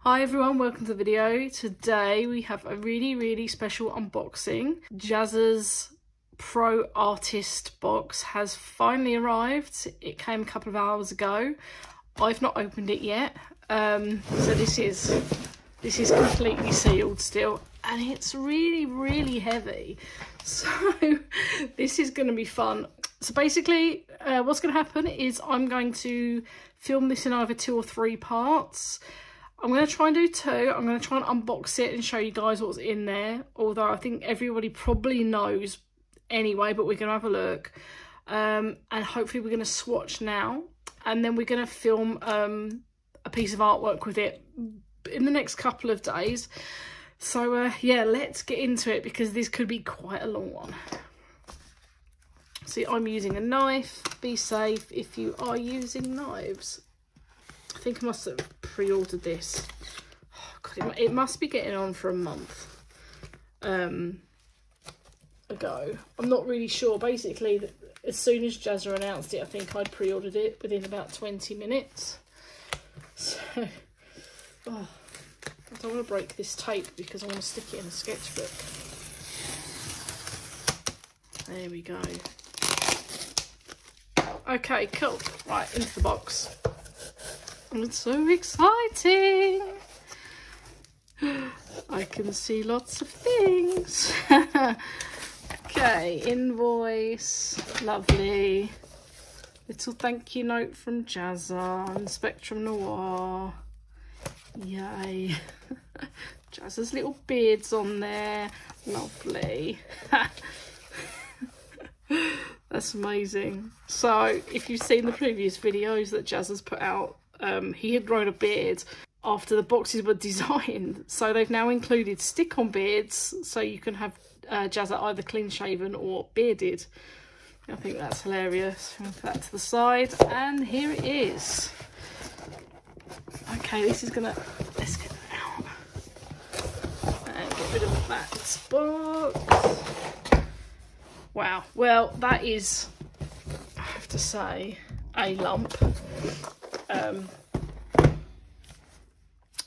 Hi everyone, welcome to the video. Today we have a really special unboxing. JAZZA'S Pro Artist box has finally arrived. It came a couple of hours ago. I've not opened it yet. So this is completely sealed still, and it's really heavy. So this is going to be fun. So basically what's going to happen is I'm going to film this in either 2 or 3 parts. I'm going to try and do 2. I'm going to try and unbox it and show you guys what's in there. Although I think everybody probably knows anyway, but we're going to have a look. And hopefully we're going to swatch now. And then we're going to film a piece of artwork with it in the next couple of days. So yeah, let's get into it because this could be quite a long one. See, I'm using a knife. Be safe if you are using knives. I think I must have pre-ordered this. Oh, God, it must be getting on for a month ago. I'm not really sure. Basically, as soon as Jazza announced it, I think I'd pre-ordered it within about 20 minutes. So, oh, I don't want to break this tape because I want to stick it in a sketchbook. There we go. Okay, cool. Right, into the box. It's so exciting. I can see lots of things. Okay, invoice. Lovely. Little thank you note from Jazza and Spectrum Noir. Yay. Jazza's little beards on there. Lovely. That's amazing. So if you've seen the previous videos that Jazza's put out, he had grown a beard after the boxes were designed. So they've now included stick-on beards, so you can have Jazza either clean-shaven or bearded. I think that's hilarious. Move that to the side, and here it is. Okay, this is gonna, let's get that out and get rid of that box. Wow, well, that is, I have to say, a lump.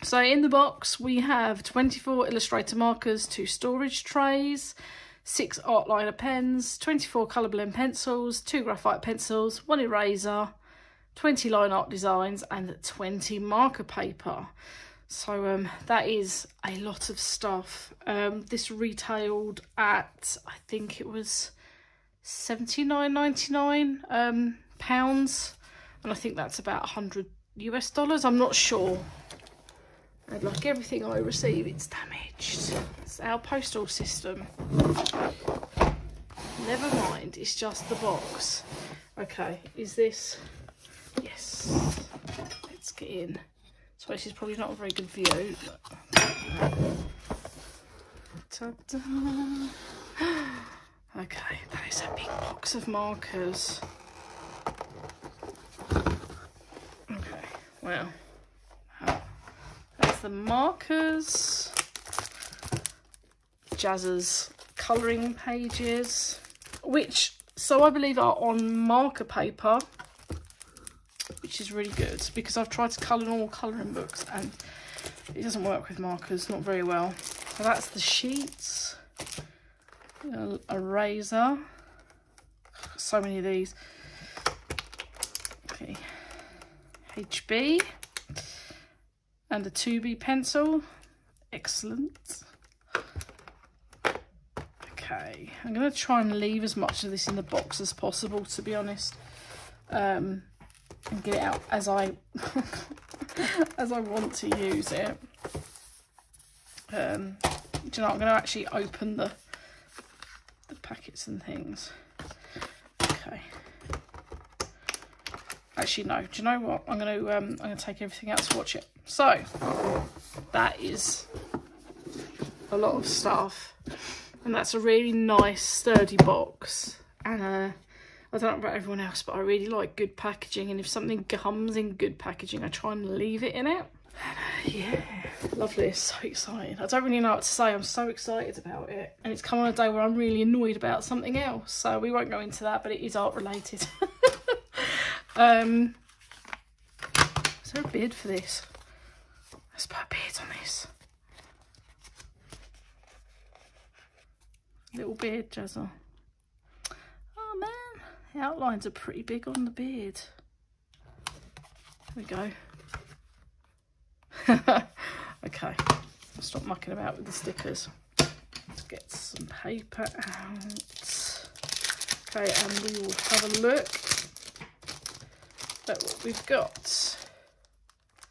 So in the box we have 24 Illustrator markers, 2 storage trays, 6 art liner pens, 24 colour blend pencils, 2 graphite pencils, 1 eraser, 20 line art designs and 20 marker paper. So that is a lot of stuff. This retailed at, I think it was $79.99 pounds, and I think that's about $100 US. I'm not sure. And like everything I receive, it's damaged. It's our postal system. Never mind, it's just the box. Okay, is this? Yes. Let's get in. So this is probably not a very good view. Ta-da. Okay, that is a big box of markers. Okay, well, that's the markers. Jazza's colouring pages, which, so I believe are on marker paper, which is really good because I've tried to colour normal colouring books and it doesn't work with markers, not very well. So that's the sheets. A razor, so many of these. Okay, HB and a 2B pencil. Excellent. Okay, I'm going to try and leave as much of this in the box as possible, to be honest, and get it out as I as I want to use it. Do you know, I'm going to actually open the packets and things. Okay. Actually, no. Do you know what? I'm going to take everything out to watch it. So that is a lot of stuff, and that's a really nice, sturdy box. And I don't know about everyone else, but I really like good packaging. And if something comes in good packaging, I try and leave it in it. Yeah, lovely. It's so exciting. I don't really know what to say. I'm so excited about it, and it's come on a day where I'm really annoyed about something else, so we won't go into that, but it is art related. Is there a bid for this? Let's put a bid. Little beard, Jazza. Oh man, the outlines are pretty big on the beard. There we go. Okay, I'll stop mucking about with the stickers. Let's get some paper out. Okay, and we will have a look at what we've got.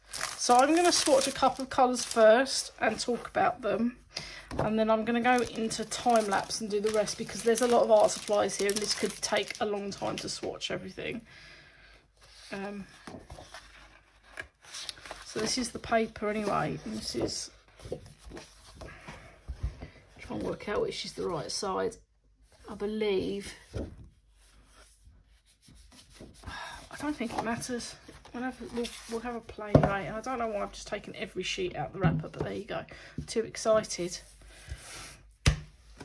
So I'm going to swatch a couple of colours first and talk about them. And then I'm going to go into time lapse and do the rest, because there's a lot of art supplies here and this could take a long time to swatch everything. So this is the paper anyway, and this is, try and work out which is the right side. I believe, I don't think it matters. We'll have a play rate, and I don't know why I've just taken every sheet out the wrapper, but there you go. Too excited.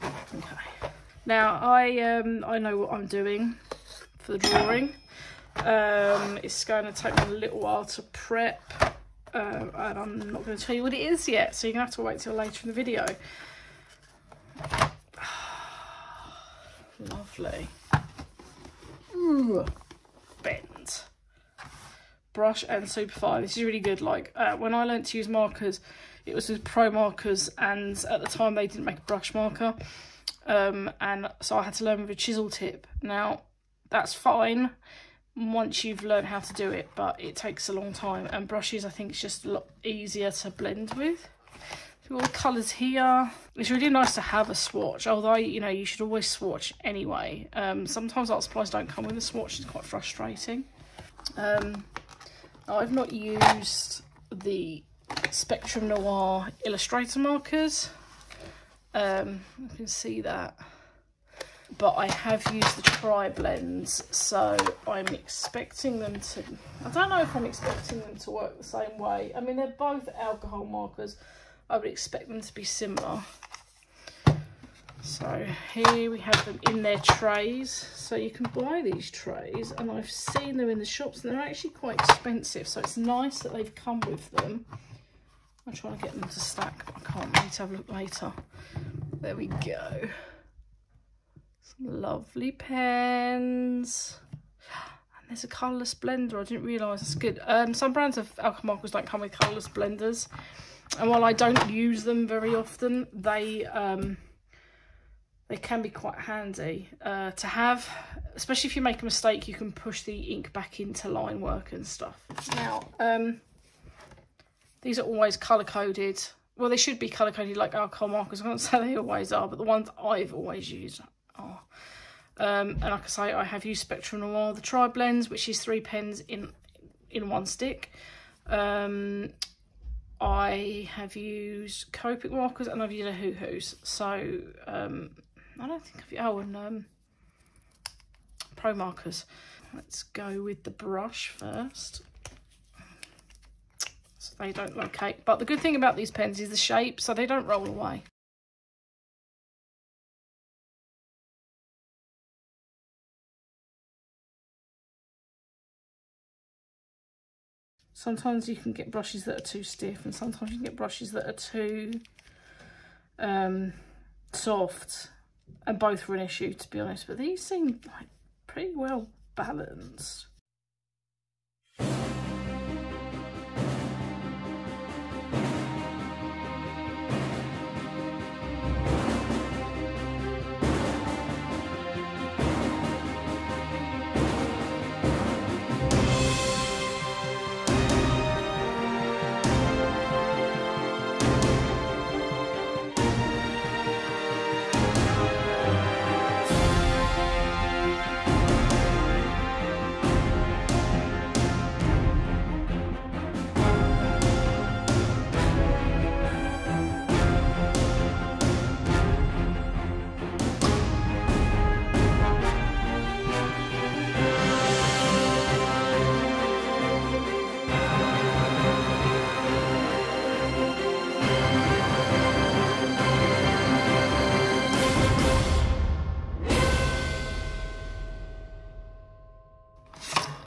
Okay. Now I know what I'm doing for the drawing. It's going to take me a little while to prep, and I'm not going to tell you what it is yet, so you're going to have to wait till later in the video. Lovely. Ooh, bend. Brush and Superfine. This is really good. Like when I learnt to use markers, it was with Pro markers, and at the time they didn't make a brush marker, and so I had to learn with a chisel tip. Now that's fine once you've learned how to do it, but it takes a long time, and brushes I think is just a lot easier to blend with. So all the colours here. It's really nice to have a swatch, although you know you should always swatch anyway. Sometimes art supplies don't come with a swatch, it's quite frustrating. I've not used the Spectrum Noir Illustrator markers. You can see that. But I have used the tri-blends, so I'm expecting them to... I don't know if I'm expecting them to work the same way. I mean, they're both alcohol markers. I would expect them to be similar. So here we have them in their trays. So you can buy these trays, and I've seen them in the shops, and they're actually quite expensive. So it's nice that they've come with them. I'm trying to get them to stack, but I can't. I need to have a look later. There we go. Some lovely pens. And there's a colourless blender. I didn't realise. That's good. Some brands of alcohol markers don't come with colourless blenders. And while I don't use them very often, they can be quite handy to have, especially if you make a mistake. You can push the ink back into line work and stuff. Now, these are always colour coded. Well, they should be colour coded like alcohol markers. I can't say they always are, but the ones I've always used are. And like I say, I have used Spectrum Noir, the tri-blends, which is 3 pens in one stick. I have used Copic markers, and I've used a Hoo-Hoos. So I don't think I've and Pro markers. Let's go with the brush first, so they don't locate. But the good thing about these pens is the shape, so they don't roll away. Sometimes you can get brushes that are too stiff, and sometimes you can get brushes that are too soft, and both are an issue, to be honest. But these seem like pretty well balanced.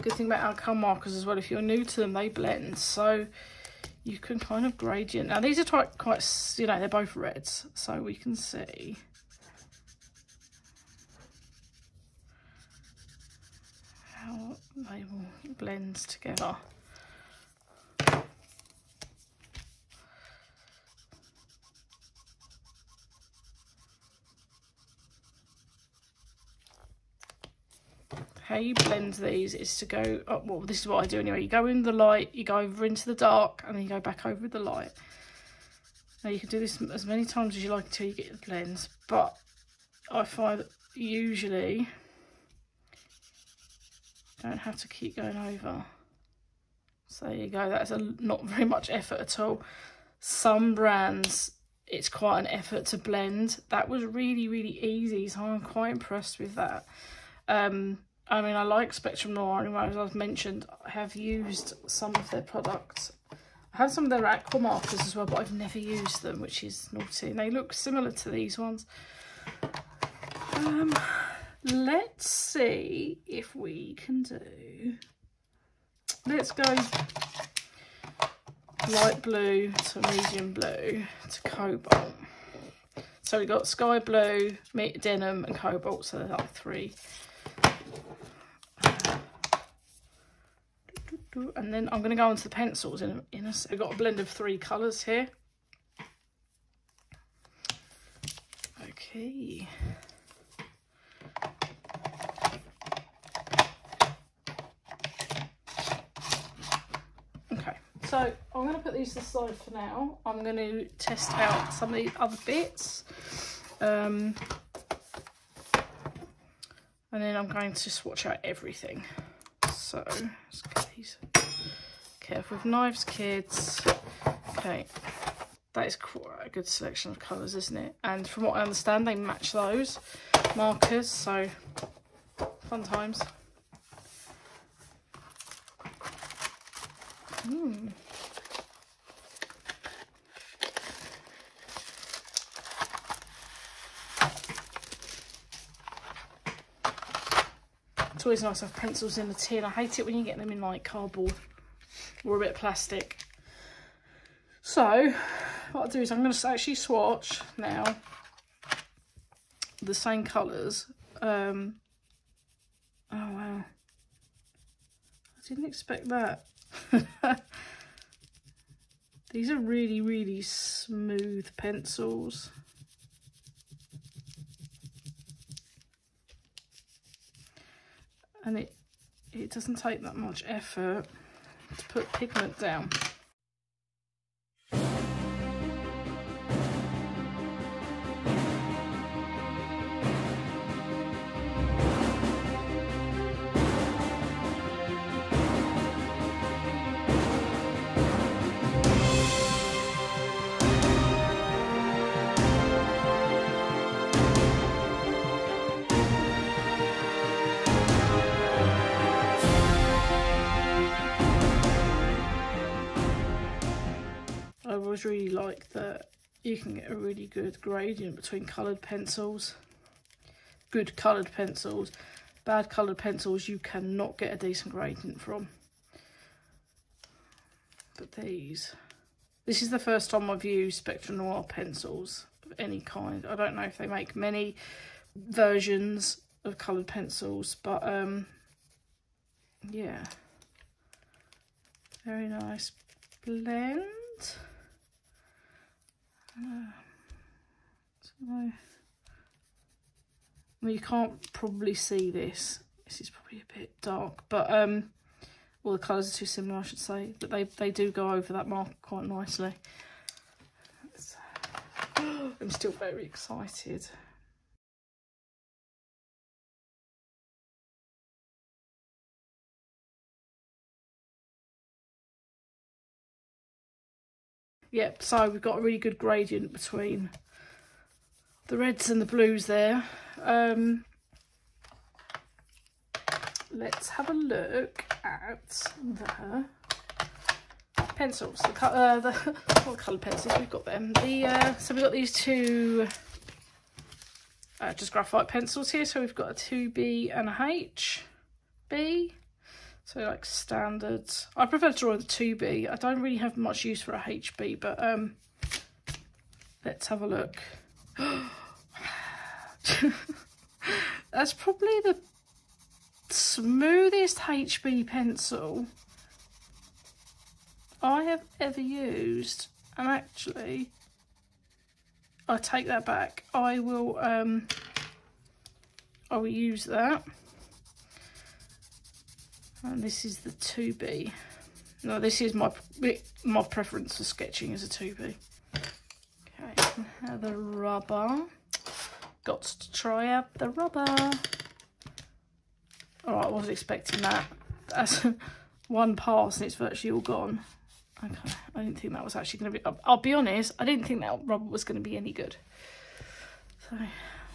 Good thing about alcohol markers as well, if you're new to them, they blend, so you can kind of gradient. Now these are quite, you know, they're both reds, so we can see how they will blend together. How you blend these is to go up. Well, this is what I do anyway. You go in the light, you go over into the dark, and then you go back over the light. Now you can do this as many times as you like until you get the blends, but I find that usually don't have to keep going over. So there you go. That's not very much effort at all. Some brands, it's quite an effort to blend. That was really, really easy, so I'm quite impressed with that. I mean, I like Spectrum Noir anyway, as I've mentioned. I have used some of their products. I have some of their aqua markers as well, but I've never used them, which is naughty. And they look similar to these ones. Let's see if we can do... Let's go light blue to medium blue to cobalt. So we've got sky blue, denim and cobalt, so there's like 3. And then I'm going to go onto the pencils in a sec. I've got a blend of 3 colours here. Okay. Okay, so I'm going to put these to the side for now. I'm going to test out some of the other bits. And then I'm going to swatch out everything. So, let's get these. Careful with knives, kids. Okay, that is quite a good selection of colours, isn't it? And from what I understand, they match those markers, so fun times. It's always nice to have pencils in the tin. I hate it when you get them in like cardboard or a bit of plastic. So what I'll do is I'm going to actually swatch now the same colours. Oh wow, I didn't expect that. These are really, really smooth pencils. And it doesn't take that much effort to put pigment down. I always really like that you can get a really good gradient between coloured pencils. Good coloured pencils. Bad coloured pencils you cannot get a decent gradient from. But this is the first time I've used Spectrum Noir pencils of any kind. I don't know if they make many versions of coloured pencils, but yeah. Very nice blend. I mean, you can't probably see this. This is probably a bit dark, but all the colours are too similar, I should say. But they do go over that mark quite nicely. I'm still very excited. Yep, so we've got a really good gradient between the reds and the blues there. Let's have a look at the pencils. What colour pencils we've got them? So we've got these 2 just graphite pencils here. So we've got a 2B and a HB. So like standards. I prefer to draw the 2B. I don't really have much use for a HB, but let's have a look. That's probably the smoothest HB pencil I have ever used. And actually, I take that back. I will use that. And this is the 2B. No, this is my preference for sketching as a 2B. Okay, now the rubber. Got to try out the rubber. All right, I wasn't expecting that. That's one pass and it's virtually all gone. Okay, I didn't think that was actually going to be... I'll be honest, I didn't think that rubber was going to be any good. So,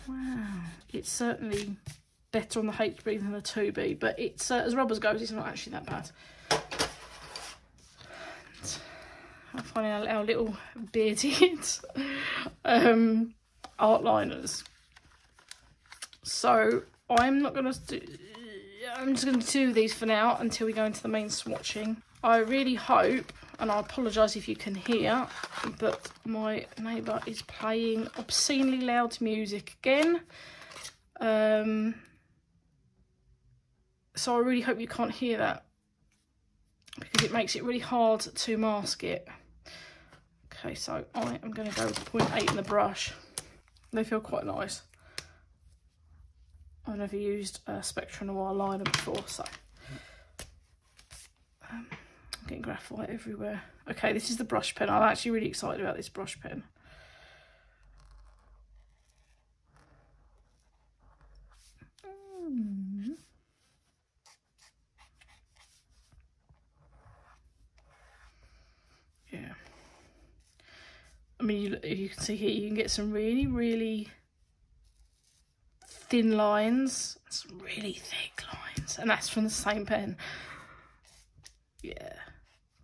wow. It's certainly better on the HB than the 2B, but it's as rubbers goes, it's not actually that bad. I find our little bearded art liners. So I'm not going to do... I'm just going to do these for now until we go into the main swatching. I really hope, and I apologise if you can hear, but my neighbour is playing obscenely loud music again. So I really hope you can't hear that, because it makes it really hard to mask it. Okay, so I am going to go with 0.8 in the brush. They feel quite nice. I've never used a Spectrum Noir liner before, so I'm getting graphite everywhere. Okay, this is the brush pen. I'm actually really excited about this brush pen. Yeah. I mean, you can see here, you can get some really, really thin lines, some really thick lines, and that's from the same pen. Yeah,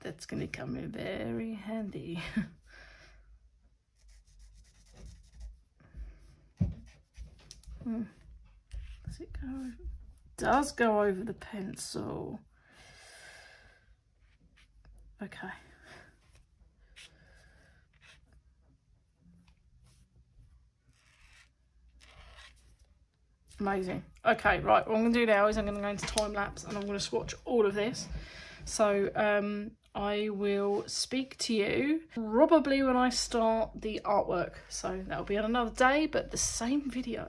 that's going to come in very handy. Does it go over? It does go over the pencil. Okay. Amazing. Okay, right, what I'm going to do now is I'm going to go into time lapse and I'm going to swatch all of this. So I will speak to you probably when I start the artwork. So that'll be on another day, but the same video.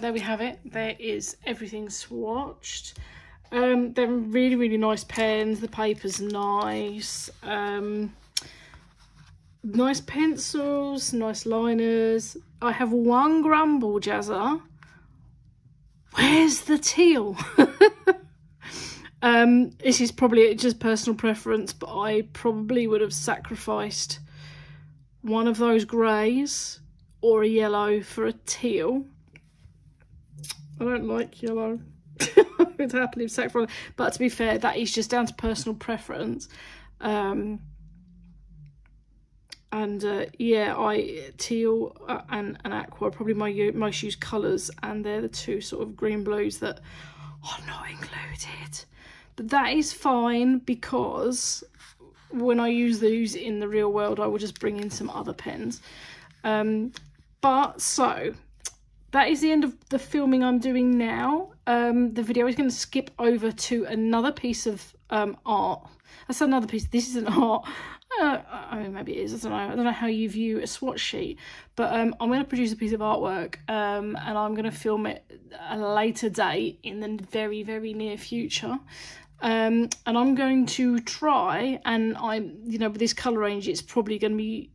there we have it. There is everything swatched. They're really, really nice pens. The paper's nice. Nice pencils, nice liners. I have one grumble, Jazza. Where's the teal? This is probably just personal preference, but I probably would have sacrificed one of those greys or a yellow for a teal. I don't like yellow. I would happily sacrifice, but to be fair, that is just down to personal preference. Yeah, teal and aqua are probably my most used colours, and they're the two sort of green blues that are not included. But that is fine, because when I use those in the real world, I will just bring in some other pens. So that is the end of the filming I'm doing now. The video is going to skip over to another piece of art. That's another piece. This is an art. I mean, maybe it is. I don't know how you view a swatch sheet, but I'm going to produce a piece of artwork, and I'm going to film it at a later date in the very, very near future. And I'm going to try, and with this colour range, it's probably going to be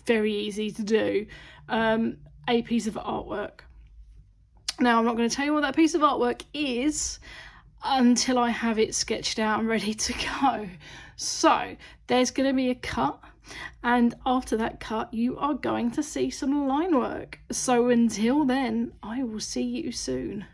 very easy to do, a piece of artwork. Now, I'm not going to tell you what that piece of artwork is until I have it sketched out and ready to go. So there's going to be a cut, and after that cut you are going to see some line work. So until then, I will see you soon.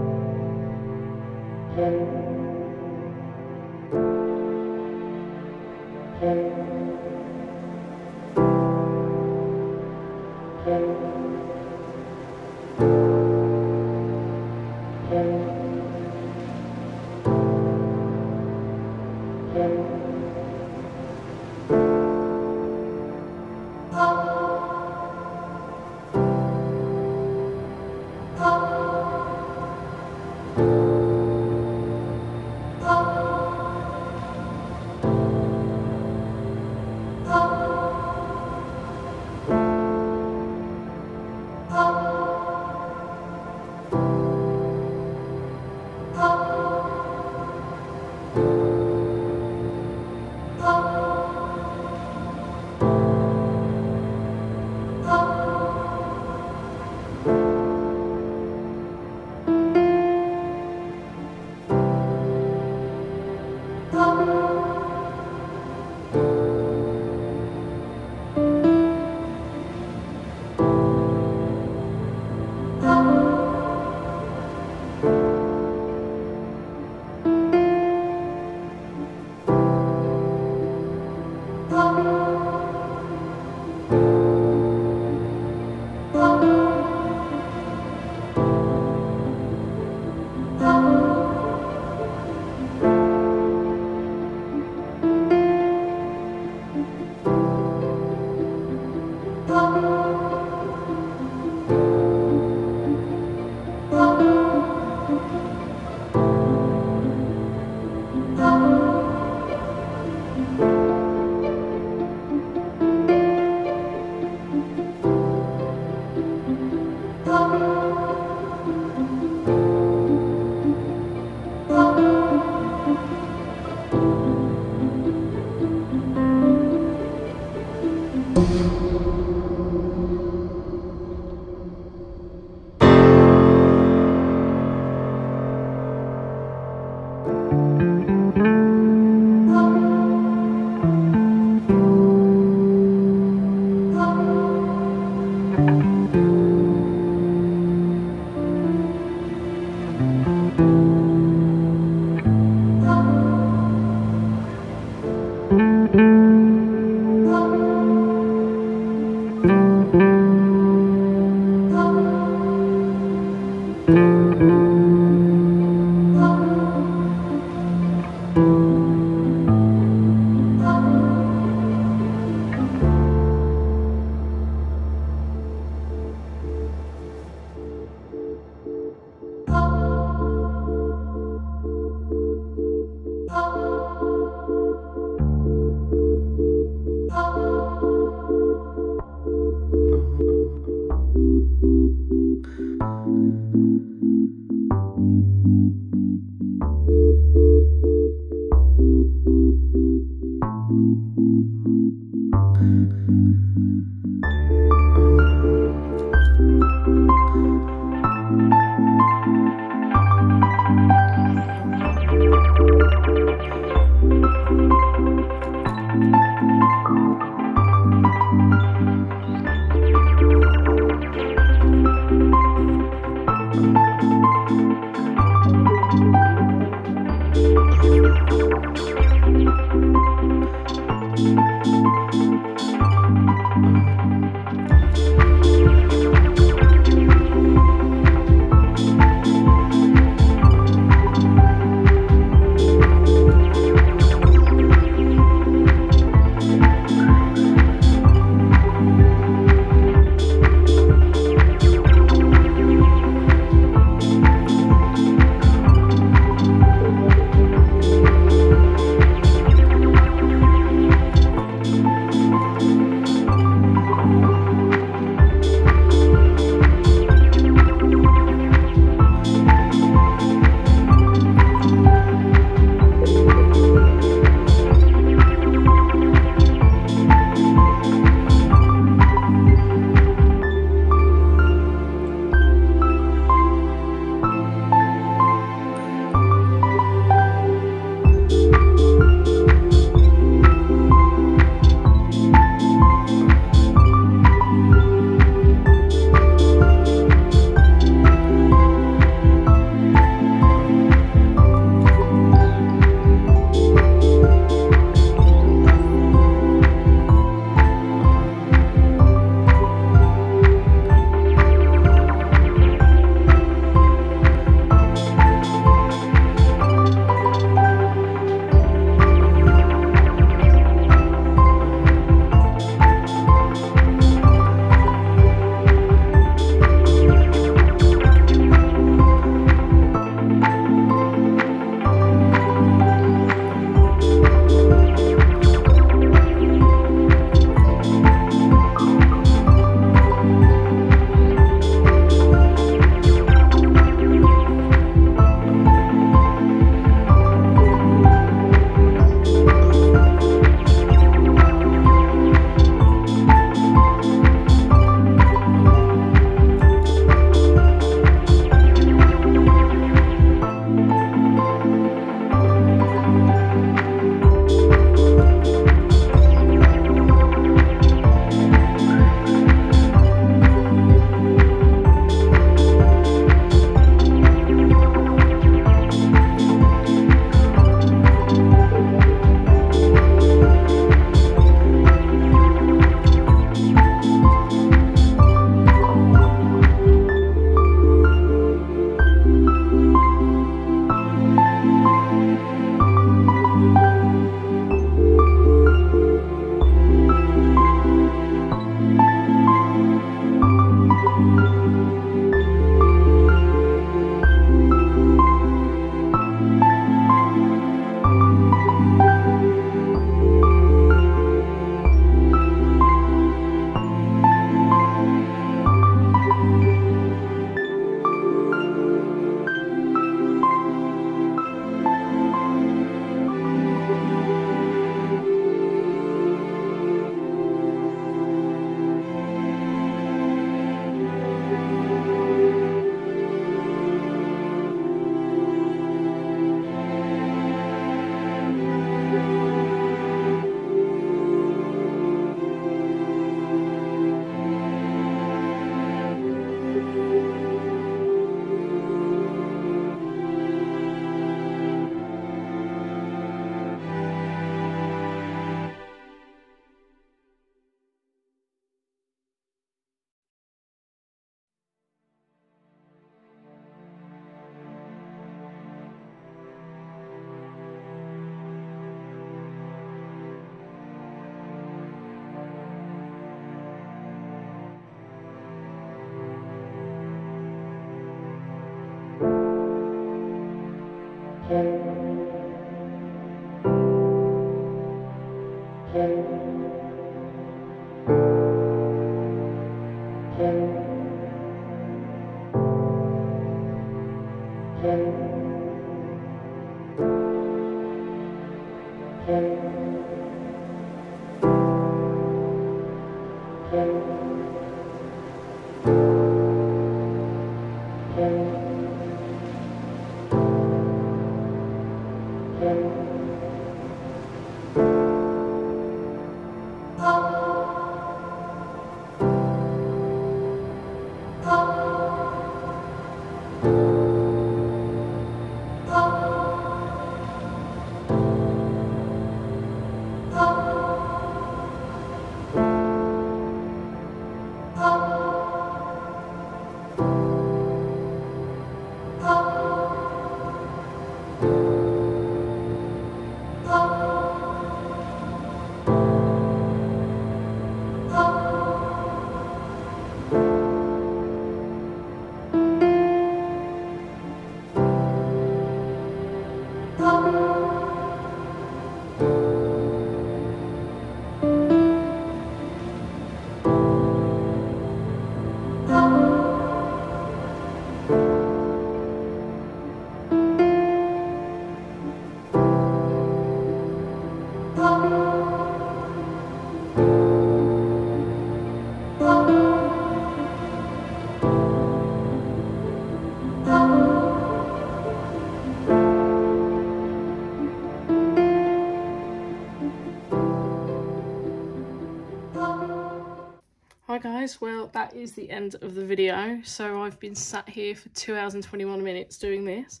guys, well, that is the end of the video. So I've been sat here for 2 hours and 21 minutes doing this,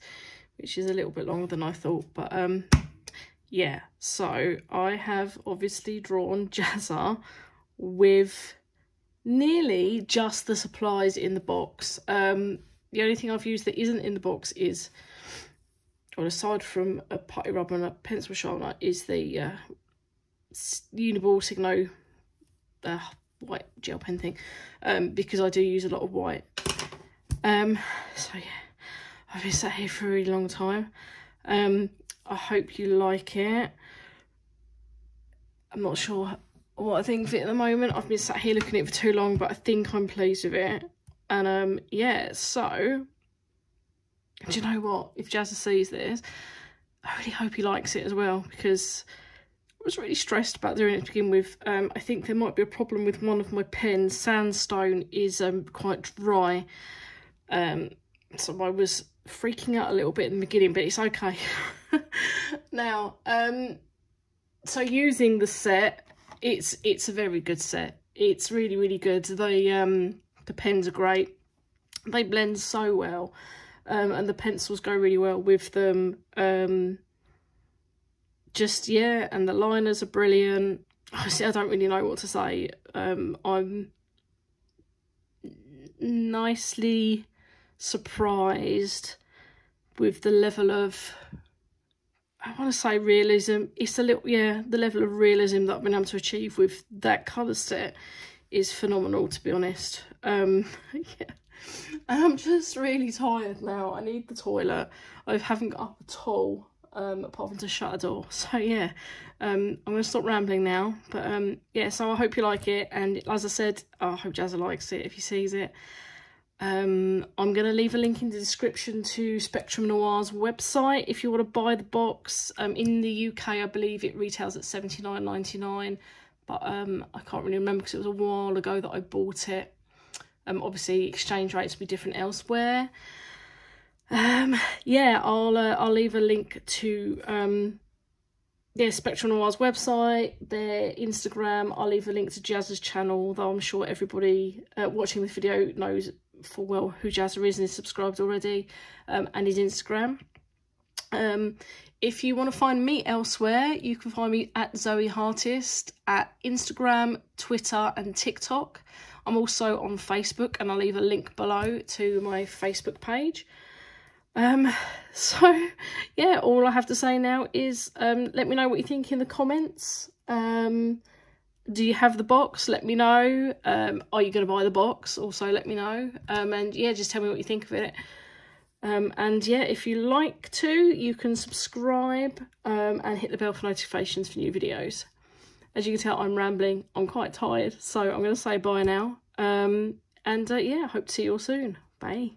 which is a little bit longer than I thought, but yeah. So I have obviously drawn Jazza with nearly just the supplies in the box. The only thing I've used that isn't in the box is, well, aside from a putty rubber and a pencil sharpener, is the Uniball Signo white gel pen thing, because I do use a lot of white. So yeah, I've been sat here for a really long time. I hope you like it. I'm not sure what I think of it at the moment. I've been sat here looking at it for too long, but I think I'm pleased with it. And yeah, so do you know what? If Jazza sees this, I really hope he likes it as well, because I was really stressed about doing it to begin with. I think there might be a problem with one of my pens. Sandstone is quite dry. So I was freaking out a little bit in the beginning, but it's okay. Now, so using the set, it's a very good set. It's really, really good. The pens are great. They blend so well, and the pencils go really well with them. Just, yeah, and the liners are brilliant. Honestly, I don't really know what to say. I'm nicely surprised with the level of, I want to say realism. It's a little, yeah, the level of realism that I've been able to achieve with that colour set is phenomenal, to be honest. Yeah. I'm just really tired now. I need the toilet. I haven't got up at all, apart from to shut a door. So yeah, I'm going to stop rambling now. But yeah, so I hope you like it. And as I said, I hope Jazza likes it if he sees it. I'm going to leave a link in the description to Spectrum Noir's website if you want to buy the box. In the UK, I believe it retails at £79.99, but I can't really remember because it was a while ago that I bought it. Obviously, exchange rates will be different elsewhere. Yeah, I'll leave a link to yeah, Spectrum Noir's website, their Instagram. I'll leave a link to Jazza's channel, though I'm sure everybody watching this video knows full well who Jazza is and is subscribed already, and his Instagram. If you want to find me elsewhere, you can find me at ZoeHartist at Instagram, Twitter and TikTok. I'm also on Facebook, and I'll leave a link below to my Facebook page. So yeah, all I have to say now is let me know what you think in the comments. Do you have the box? Let me know. Are you going to buy the box? Also let me know. And yeah, just tell me what you think of it. And yeah, if you like to, you can subscribe and hit the bell for notifications for new videos. As you can tell, I'm rambling. I'm quite tired, so I'm going to say bye now. And yeah, hope to see you all soon. Bye.